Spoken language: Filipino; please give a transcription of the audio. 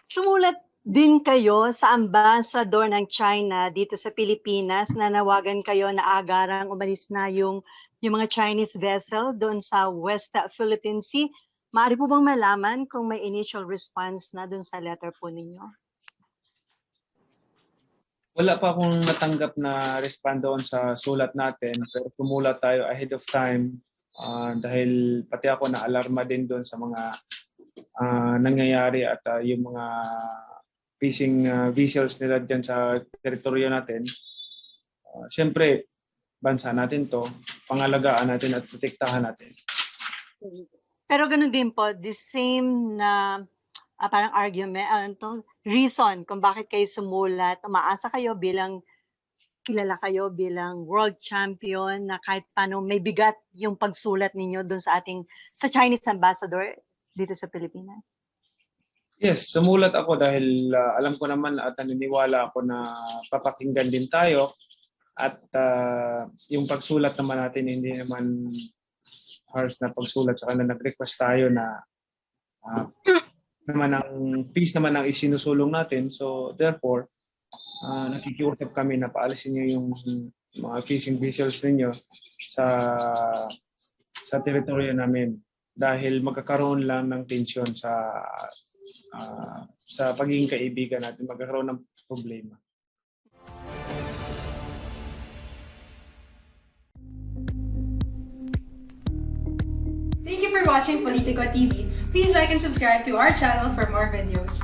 Sumulat din kayo sa ambassador ng China dito sa Pilipinas, nanawagan kayo na agarang umalis na yung mga Chinese vessel doon sa West Philippine Sea. Maaari po bang malaman kung may initial response na doon sa letter po ninyo? Wala pa akong natanggap na respond doon sa sulat natin, pero sumulat tayo ahead of time dahil pati ako na-alarma din doon sa mga nangyayari at yung mga fishing vessels nila dyan sa teritoryo natin. Siyempre, bansa natin to, pangalagaan natin at protektahan natin. Pero ganun din po, the same na parang argument, reason kung bakit kayo sumulat, umaasa kayo kilala kayo bilang world champion na kahit paano may bigat yung pagsulat ninyo doon sa Chinese ambassador dito sa Pilipinas. Yes, sumulat ako dahil alam ko naman at naniniwala ako na papakinggan din tayo at yung pagsulat naman natin hindi naman harsh na pagsulat sa kanila. Nag-request tayo na naman ang peace naman ang isinusulong natin. So therefore, nakikiusap kami na paalisin niyo yung mga fishing vessels ninyo sa teritoryo namin dahil magkakaroon lang ng tension sa pagiging kaibigan natin, magkakaroon ng problema. Thank you for watching Politico TV. Please like and subscribe to our channel for more videos.